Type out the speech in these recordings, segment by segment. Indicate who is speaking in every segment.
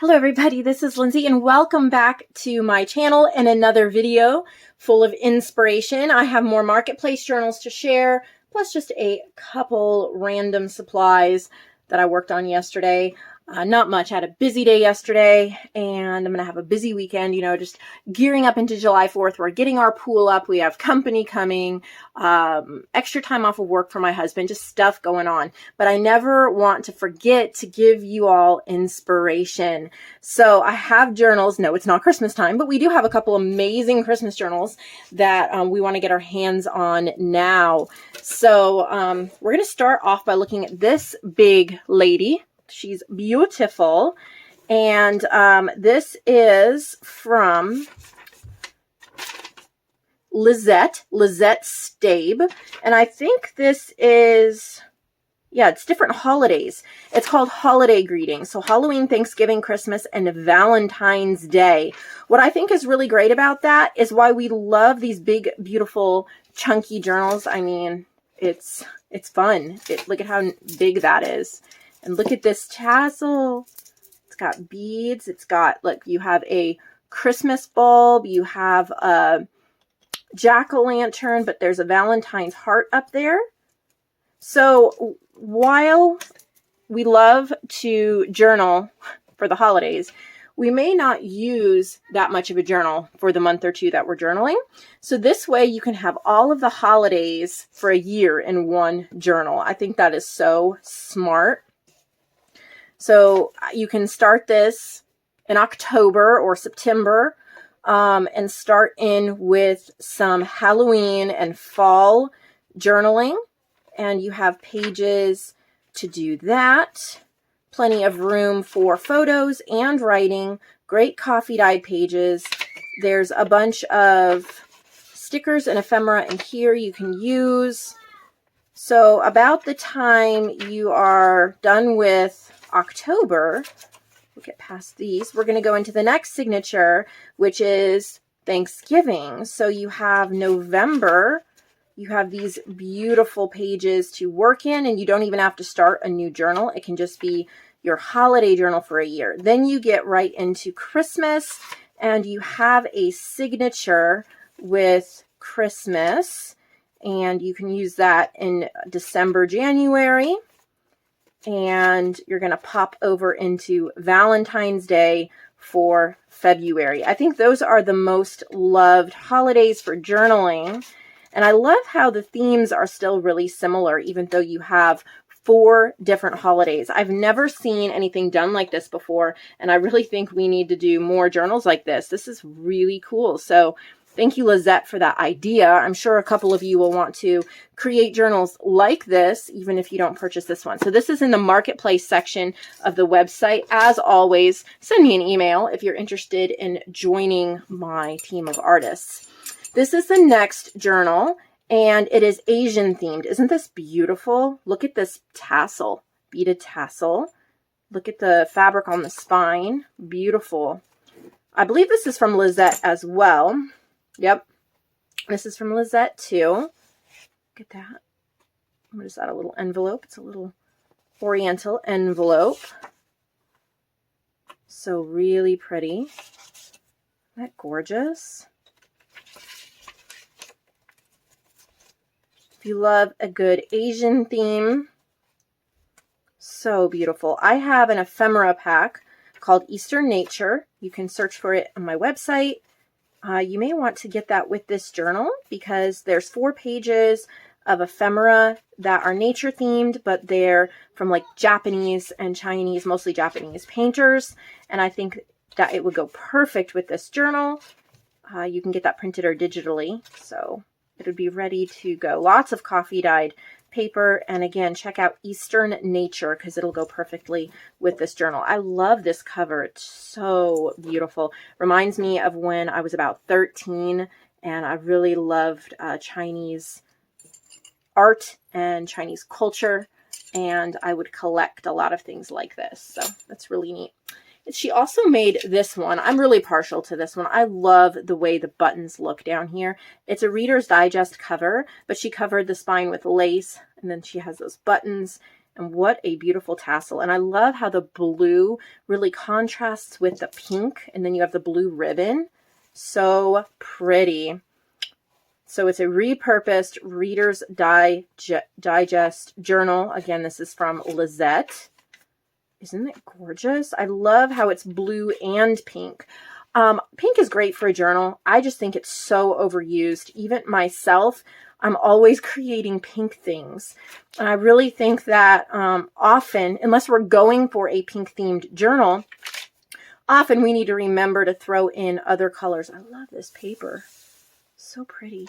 Speaker 1: Hello everybody, this is Lindsay and welcome back to my channel and another video full of inspiration. I have more marketplace journals to share, plus just a couple random supplies that I worked on yesterday. Not much. I had a busy day yesterday and I'm going to have a busy weekend, just gearing up into July 4th. We're getting our pool up. We have company coming, extra time off of work for my husband, just stuff going on. But I never want to forget to give you all inspiration. So I have journals. No, it's not Christmas time, but we do have a couple amazing Christmas journals that we want to get our hands on now. So we're going to start off by looking at this big lady. She's beautiful. And this is from Lizette Stabe. And I think this is, it's different holidays. It's called Holiday Greetings. So Halloween, Thanksgiving, Christmas, and Valentine's Day. What I think is really great about that is why we love these big, beautiful, chunky journals. I mean, it's fun. Look at how big that is. And look at this tassel. It's got beads. It's got, look, you have a Christmas bulb. You have a jack-o'-lantern, but there's a Valentine's heart up there. So while we love to journal for the holidays, we may not use that much of a journal for the month or two that we're journaling. So this way you can have all of the holidays for a year in one journal. I think that is so smart. So you can start this in October or September and start in with some Halloween and fall journaling. And you have pages to do that. Plenty of room for photos and writing. Great coffee dyed pages. There's a bunch of stickers and ephemera in here you can use. So about the time you are done with October, we'll get past these. We're going to go into the next signature, which is Thanksgiving. So you have November. You have these beautiful pages to work in, and you don't even have to start a new journal. It can just be your holiday journal for a year. Then you get right into Christmas, and you have a signature with Christmas, and you can use that in December, January. And you're going to pop over into Valentine's Day for February. I think those are the most loved holidays for journaling. And I love how the themes are still really similar, even though you have 4 different holidays. I've never seen anything done like this before, and I really think we need to do more journals like this. This is really cool. So thank you, Lizette, for that idea. I'm sure a couple of you will want to create journals like this, even if you don't purchase this one. So this is in the marketplace section of the website. As always, send me an email if you're interested in joining my team of artists. This is the next journal, and it is Asian themed. Isn't this beautiful? Look at this tassel, beaded tassel. Look at the fabric on the spine. Beautiful. I believe this is from Lizette as well. Yep, this is from Lizette too. Look at that. What is that, a little envelope? It's a little oriental envelope. So really pretty. Isn't that gorgeous? If you love a good Asian theme, so beautiful. I have an ephemera pack called Eastern Nature. You can search for it on my website. You may want to get that with this journal because there's 4 pages of ephemera that are nature themed, but they're from like Japanese and Chinese, mostly Japanese painters. And I think that it would go perfect with this journal. You can get that printed or digitally. So it would be ready to go. Lots of coffee dyed paper. And again, check out Eastern Nature because it'll go perfectly with this journal. I love this cover. It's so beautiful. Reminds me of when I was about 13 and I really loved Chinese art and Chinese culture. And I would collect a lot of things like this. So that's really neat. She also made this one. I'm really partial to this one. I love the way the buttons look down here. It's a Reader's Digest cover, but she covered the spine with lace, and then she has those buttons, And what a beautiful tassel. And I love how the blue really contrasts with the pink. And then you have the blue ribbon. So pretty. So it's a repurposed Reader's Digest journal. Again, this is from Lizette. Isn't it gorgeous? I love how it's blue and pink. Pink is great for a journal. I just think it's so overused. Even myself, I'm always creating pink things. And I really think that often, unless we're going for a pink themed journal, often we need to remember to throw in other colors. I love this paper. So pretty.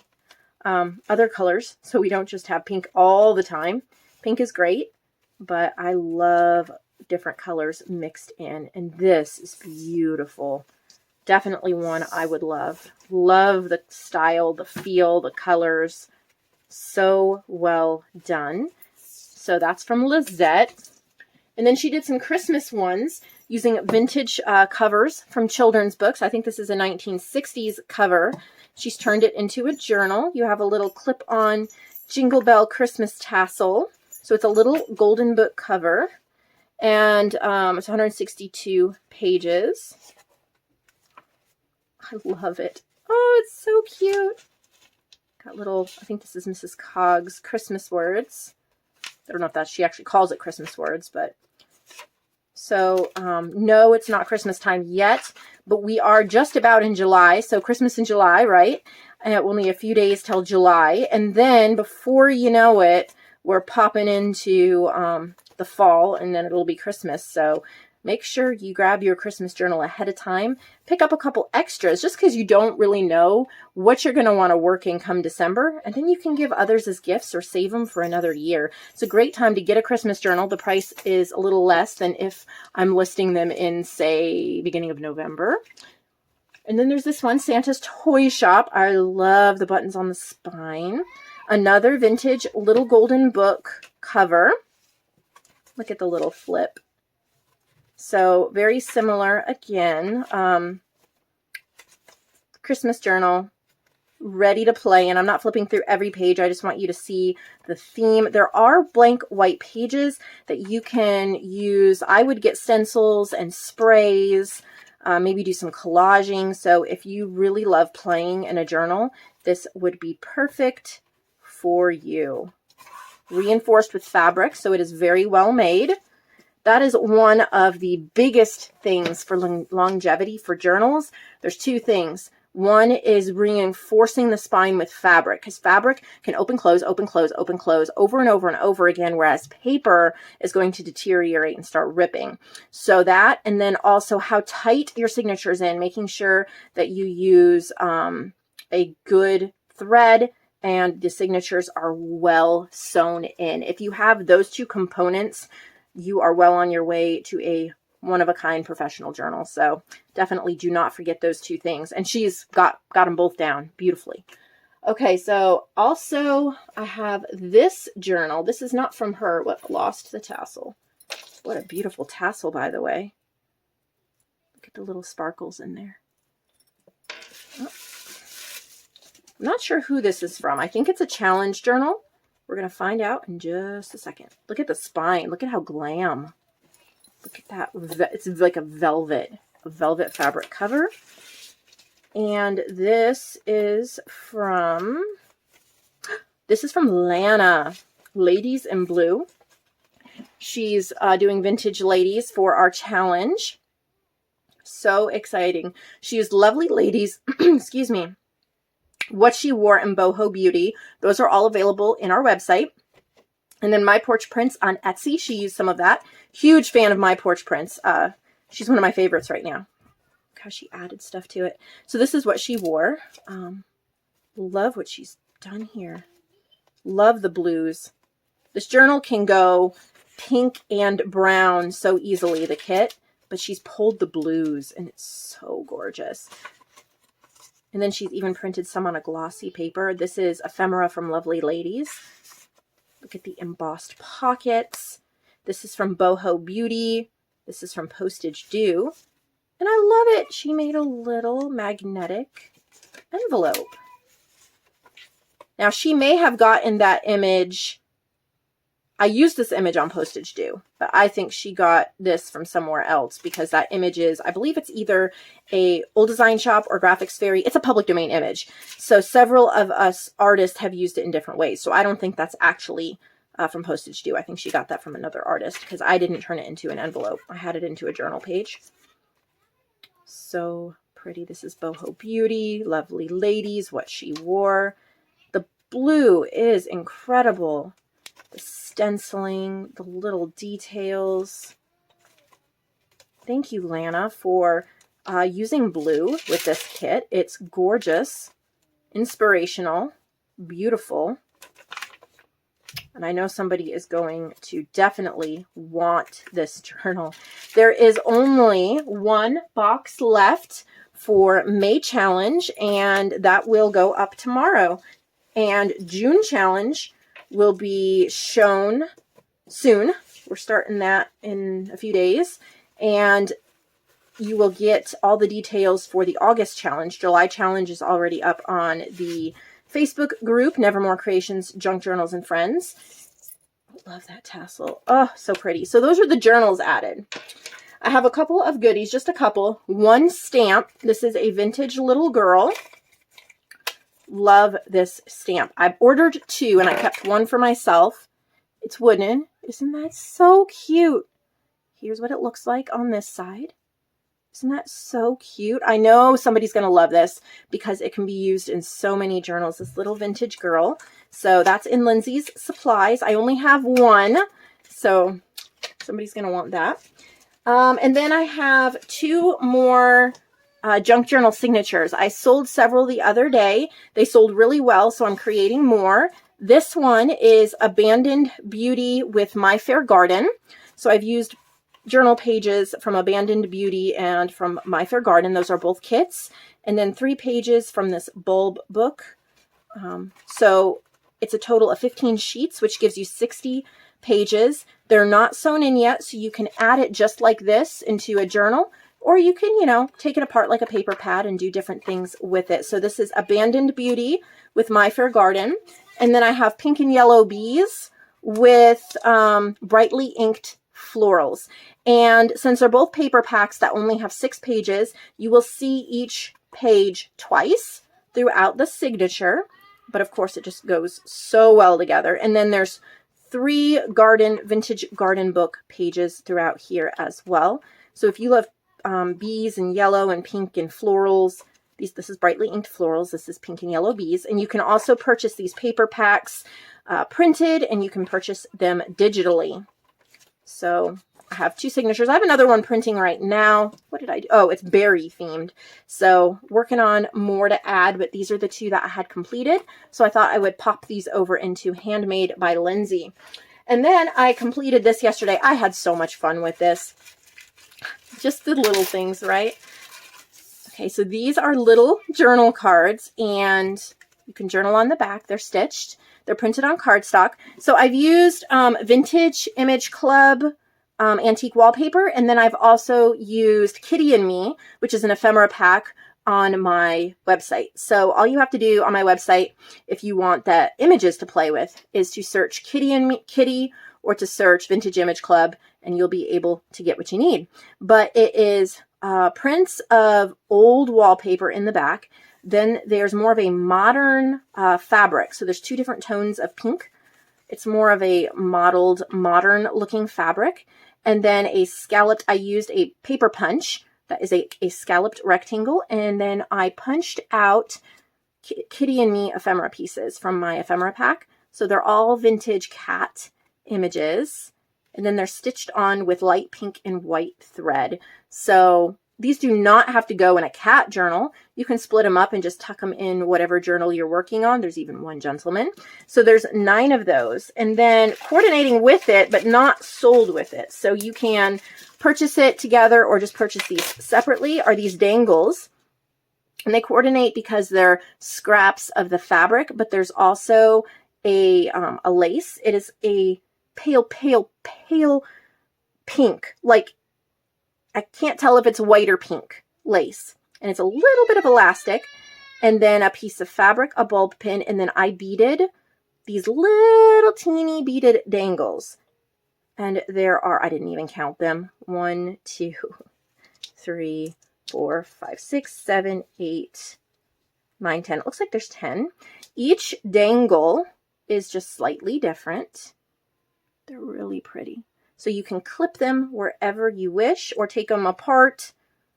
Speaker 1: Other colors, so we don't just have pink all the time. Pink is great, but I love different colors mixed in. And this is beautiful. Definitely one I would love. Love the style, the feel, the colors. So well done. So that's from Lizette. And then she did some Christmas ones using vintage covers from children's books. I think this is a 1960s cover. She's turned it into a journal. You have a little clip-on Jingle Bell Christmas tassel. So it's a little golden book cover. And it's 162 pages. I love it. Oh, it's so cute. Got little, I think this is Mrs. Cogg's Christmas words. I don't know if that she actually calls it Christmas words, but so no, it's not Christmas time yet, but we are just about in July. So Christmas in July, right? Only a few days till July. And then before you know it, we're popping into the fall, and then it'll be Christmas. So make sure you grab your Christmas journal ahead of time. Pick up a couple extras just because you don't really know what you're going to want to work in come December. And then you can give others as gifts or save them for another year. It's a great time to get a Christmas journal. The price is a little less than if I'm listing them in, say, beginning of November. And then there's this one, Santa's Toy Shop. I love the buttons on the spine. Another vintage little golden book cover. Look at the little flip. So very similar again. Christmas journal, ready to play. And I'm not flipping through every page. I just want you to see the theme. There are blank white pages that you can use. I would get stencils and sprays, maybe do some collaging. So if you really love playing in a journal, this would be perfect for you. Reinforced with fabric, so it is very well made. That is one of the biggest things for longevity for journals. There's two things. One is reinforcing the spine with fabric, because fabric can open, close, open, close, open, close over and over and over again, whereas paper is going to deteriorate and start ripping. So that, and then also how tight your signature is in, making sure that you use a good thread and the signatures are well sewn in. If you have those two components, you are well on your way to a one-of-a-kind professional journal. So definitely do not forget those two things. And she's got them both down beautifully. Okay, so also I have this journal. This is not from her. What, lost the tassel. What a beautiful tassel, by the way. Look at the little sparkles in there. Oh. I'm not sure who this is from. I think it's a challenge journal. We're going to find out in just a second. Look at the spine. Look at how glam. Look at that. It's like a velvet fabric cover. And this is from Lana, Ladies in Blue. She's doing vintage ladies for our challenge. So exciting. She used lovely ladies, excuse me, what she wore in Boho Beauty. Those are all available in our website. And then My Porch Prints on Etsy. She used some of that. Huge fan of My Porch Prints. She's one of my favorites right now. Look how she added stuff to it. So this is what she wore. Love what she's done here. Love the blues. This journal can go pink and brown so easily, the kit. But she's pulled the blues and it's so gorgeous. And then she's even printed some on a glossy paper. This is Ephemera from Lovely Ladies. Look at the embossed pockets. This is from Boho Beauty. This is from Postage Due. And I love it. She made a little magnetic envelope. Now, she may have gotten that image. I used this image on Postage Due, but I think she got this from somewhere else because that image is, I believe it's either a old design shop or Graphics Fairy. It's a public domain image. So several of us artists have used it in different ways. So I don't think that's actually from Postage Due. I think she got that from another artist because I didn't turn it into an envelope. I had it into a journal page. So pretty. This is Boho Beauty. Lovely ladies, what she wore. The blue is incredible. The stenciling, the little details. Thank you, Lana, for using blue with this kit. It's gorgeous, inspirational, beautiful. And I know somebody is going to definitely want this journal. There is only one box left for May Challenge, and that will go up tomorrow. And June Challenge will be shown soon. We're starting that in a few days. And you will get all the details for the August Challenge. July Challenge is already up on the Facebook group, Nevermore Creations, Junk Journals and Friends. Love that tassel. Oh, so pretty. So those are the journals added. I have a couple of goodies, just a couple. One stamp. This is a vintage little girl. Love this stamp. I ordered two and I kept one for myself. It's wooden. Isn't that so cute? Here's what it looks like on this side. Isn't that so cute? I know somebody's going to love this because it can be used in so many journals. This little vintage girl. So that's in Lindsay's Supplies. I only have one, so somebody's going to want that. And then I have two more junk journal signatures. I sold several the other day. They sold really well, so I'm creating more. This one is Abandoned Beauty with My Fair Garden. So I've used journal pages from Abandoned Beauty and from My Fair Garden. Those are both kits. And then 3 pages from this bulb book. So it's a total of 15 sheets, which gives you 60 pages. They're not sewn in yet, so you can add it just like this into a journal. Or you can, you know, take it apart like a paper pad and do different things with it. So this is Abandoned Beauty with My Fair Garden. And then I have Pink and Yellow Bees with brightly inked florals. And since they're both paper packs that only have 6 pages, you will see each page twice throughout the signature. But of course, it just goes so well together. And then there's 3 vintage garden book pages throughout here as well. So if you love bees and yellow and pink and florals, this is brightly inked florals. This is Pink and Yellow Bees. And you can also purchase these paper packs printed, and you can purchase them digitally. So I have 2 signatures. I have another one printing right now. What did I do? Oh, it's berry themed. So working on more to add, but these are the 2 that I had completed. So I thought I would pop these over into Handmade by Lindsay. And then I completed this yesterday. I had so much fun with this. Just the little things, right? Okay, so these are little journal cards, and you can journal on the back. They're stitched. They're printed on cardstock. So I've used Vintage Image Club antique wallpaper, and then I've also used Kitty and Me, which is an ephemera pack on my website. So all you have to do on my website, if you want the images to play with, is to search Kitty, or to search Vintage Image Club, and you'll be able to get what you need. But it is prints of old wallpaper in the back. Then there's more of a modern fabric. So there's 2 different tones of pink. It's more of a modeled, modern looking fabric. And then a scalloped, I used a paper punch. That is a scalloped rectangle. And then I punched out Kitty and Me ephemera pieces from my ephemera pack. So they're all vintage cat images. And then they're stitched on with light pink and white thread. So these do not have to go in a cat journal. You can split them up and just tuck them in whatever journal you're working on. There's even one gentleman. So there's 9 of those. And then coordinating with it, but not sold with it. So you can purchase it together or just purchase these separately, are these dangles. And they coordinate because they're scraps of the fabric, but there's also a lace. It is a pale pink. Like, I can't tell if it's white or pink lace. And it's a little bit of elastic. And then a piece of fabric, a bulb pin, and then I beaded these little teeny beaded dangles. And there are, I didn't even count them, 1, 2, 3, 4, 5, 6, 7, 8, 9, 10. It looks like there's 10. Each dangle is just slightly different. They're really pretty. So you can clip them wherever you wish or take them apart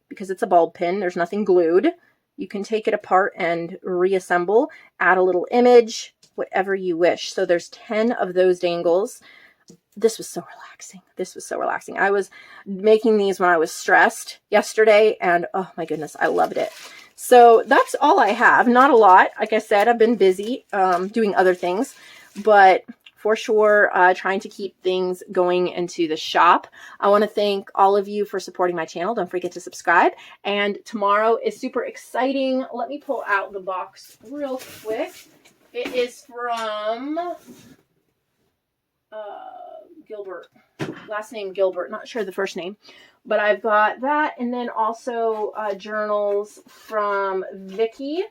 Speaker 1: because it's a bulb pin. There's nothing glued. You can take it apart and reassemble, add a little image, whatever you wish. So there's 10 of those dangles. This was so relaxing. This was so relaxing. I was making these when I was stressed yesterday, and oh my goodness, I loved it. So that's all I have. Not a lot. Like I said, I've been busy doing other things, but for sure, trying to keep things going into the shop. I want to thank all of you for supporting my channel. Don't forget to subscribe. And tomorrow is super exciting. Let me pull out the box real quick. It is from Gilbert. Last name Gilbert. Not sure the first name. But I've got that. And then also journals from Vicky.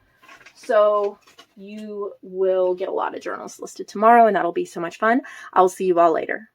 Speaker 1: So you will get a lot of journals listed tomorrow, and that'll be so much fun. I'll see you all later.